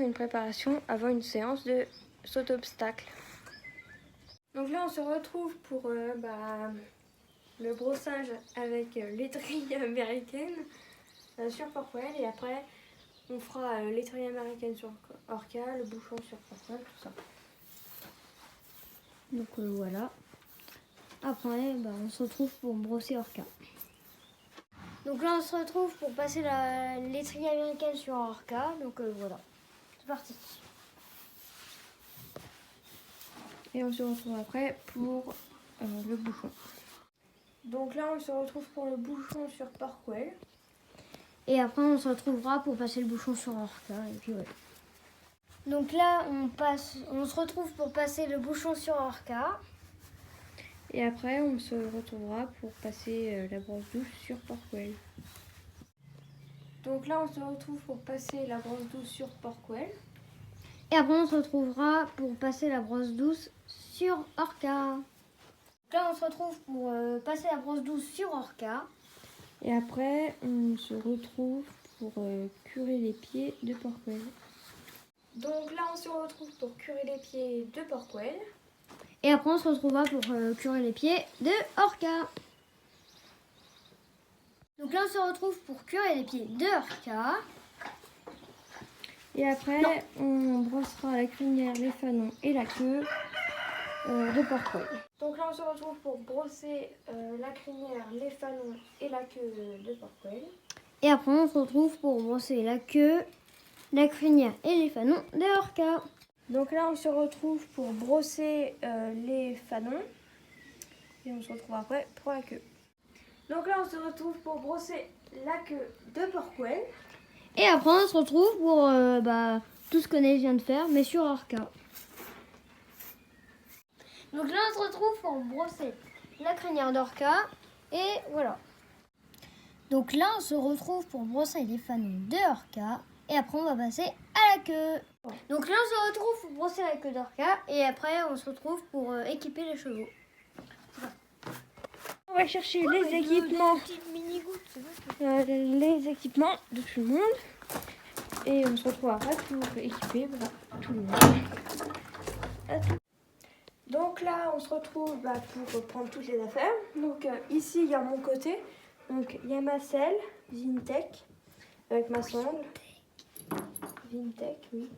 une préparation avant une séance de saut d'obstacle. Donc là, on se retrouve pour le brossage avec l'étrier américaine sur Porkwell, et après on fera l'étrier américaine sur Orca, le bouchon sur Porkwell, tout ça. Donc voilà. Après, on se retrouve pour brosser Orca. Donc là, on se retrouve pour passer l'étrier américaine sur Orca. Donc voilà, c'est parti. Et on se retrouve après pour le bouchon. Donc là, on se retrouve pour le bouchon sur Porkwell. Et après, on se retrouvera pour passer le bouchon sur Orca. Et puis voilà. Donc là, on se retrouve pour passer le bouchon sur Orca. Et après, on se retrouvera pour passer la brosse douce sur Porkwell. Donc là, on se retrouve pour passer la brosse douce sur Porkwell. Et après, on se retrouvera pour passer la brosse douce sur Orca. Donc là, on se retrouve pour passer la brosse douce sur Orca. Et après, on se retrouve pour curer les pieds de Porkwell. Donc là, on se retrouve pour curer les pieds de Porkwell. Et après, on se retrouvera pour curer les pieds de Orca. Donc là, on se retrouve pour curer les pieds de Orca. Et après, on brossera la crinière, les fanons et la queue de Porkwell. Donc là, on se retrouve pour brosser la crinière, les fanons et la queue de Porkwell. Et après, on se retrouve pour brosser la queue, la crinière et les fanons de Orca. Donc là, on se retrouve pour brosser les fanons. Et on se retrouve après pour la queue. Donc là, on se retrouve pour brosser la queue de Porkwell. Et après, on se retrouve pour tout ce qu'on vient de faire, mais sur Orca. Donc là, on se retrouve pour brosser la crinière d'Orca. Et voilà. Donc là, on se retrouve pour brosser les fanons de Orca. Et après, on va passer à la queue. Donc là, on se retrouve pour brosser la queue d'Orca. Et après, on se retrouve pour équiper les chevaux. On va chercher les équipements. Les équipements de tout le monde. Et on se retrouve après pour équiper tout le monde. Donc là, on se retrouve pour prendre toutes les affaires. Donc ici, il y a mon côté. Donc il y a ma selle, Vintech, avec ma sangle. Vintech, oui.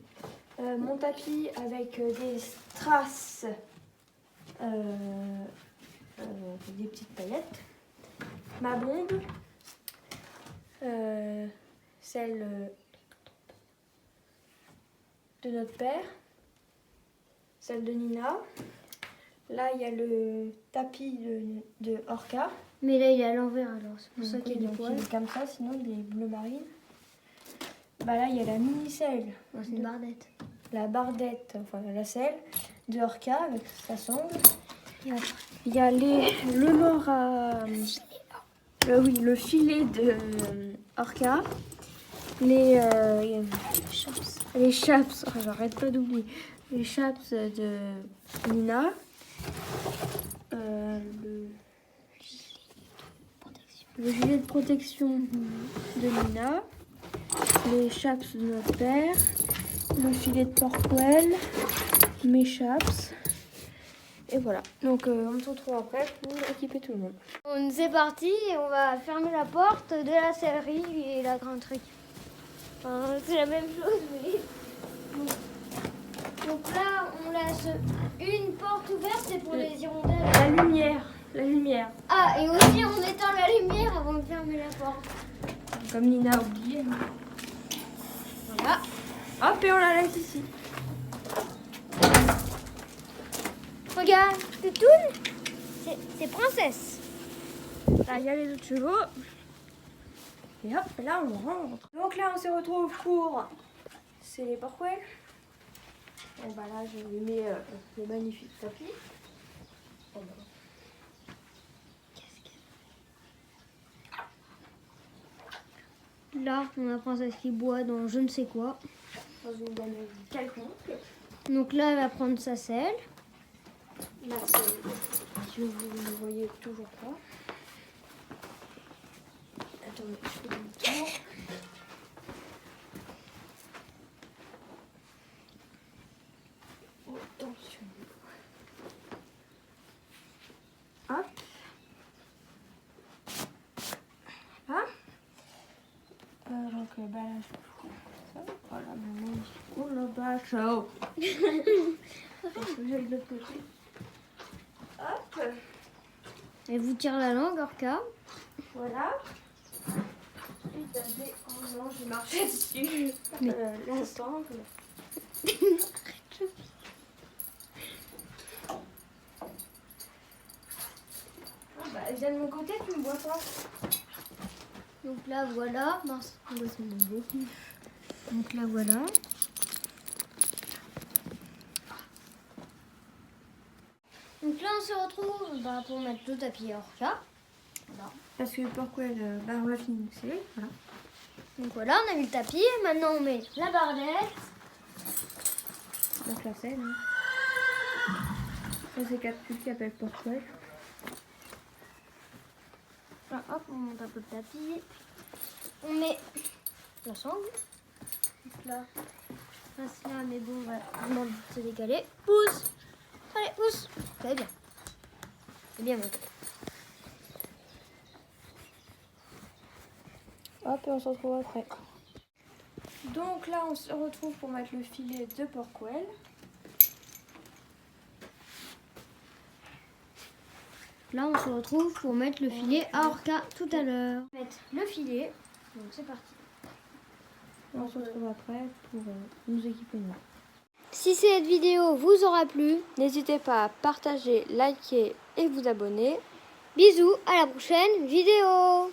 Mon tapis avec des strass, des petites paillettes. Ma bombe, celle de notre père, celle de Nina. Là, il y a le tapis de Orca. Mais là, il est à l'envers, alors c'est pour ça Donc, qu'il y a des poils. il est comme ça, sinon il est bleu marine. Là, il y a la mini-selle. C'est une bardette. La bardette, enfin la selle de Orca avec sa sangle. Il y a le leurre à... le filet de Orca. Les chaps, j'arrête pas d'oublier. Les chaps de Nina. Le gilet de protection de Nina. Les chaps de notre père. Le filet de Porkwell. Mes chaps. Et voilà. Donc on se retrouve après pour équiper tout le monde. On est parti et on va fermer la porte de la sellerie et la granderie. Enfin, c'est la même chose, mais... Donc là, on laisse une porte ouverte, c'est pour les hirondelles. La lumière. Ah, et aussi on éteint la lumière avant de fermer la porte. Comme Nina a oublié. Voilà. Hop, et on la laisse ici. Regarde, Toutoune, c'est princesse. Là, il y a les autres chevaux. Et hop, là, on rentre. Donc là, on se retrouve pour... C'est les Porkwell. Et là, je lui mets le magnifique tapis. Là, on a princesse qui boit dans je ne sais quoi. Dans une benne quelconque. Donc là, elle va prendre sa selle. Là, si vous ne voyez toujours pas. Attendez, je fais le tour. bah là, ça va. Oh là, maman. Oh la vache. Oh. J'aille de l'autre côté. Hop. Et vous tire la langue, Orca. Voilà. Ensuite, j'avais... Oh non, j'ai marché dessus. Mais- La sangle. Ah bah, viens de mon côté, tu me vois pas. Donc là, voilà. Mince, on voit son nombre. Donc là, voilà. Donc là, on se retrouve pour mettre le tapis à Orca. Voilà. Parce que pourquoi bah, on l'a fini, c'est voilà. Donc voilà, on a mis le tapis. Maintenant, on met la bardette. Donc la scène. Hein. Ça, c'est Capsule qui appelle pourquoi. Là, hop, on monte un peu le tapis. On met la sangle. Donc là, je passe là, mais bon, on va demander de se décaler. Pousse. Allez, pousse. Ça va bien. C'est bien monté. Hop, et on se retrouve après. Donc là, on se retrouve pour mettre le filet de Porquel. Là, on se retrouve pour mettre le filet à Orca tout à l'heure. Mettre le filet. Donc c'est parti. On se retrouve après pour nous équiper nous. Si cette vidéo vous aura plu, N'hésitez pas à partager, liker et vous abonner. bisous, à la prochaine vidéo.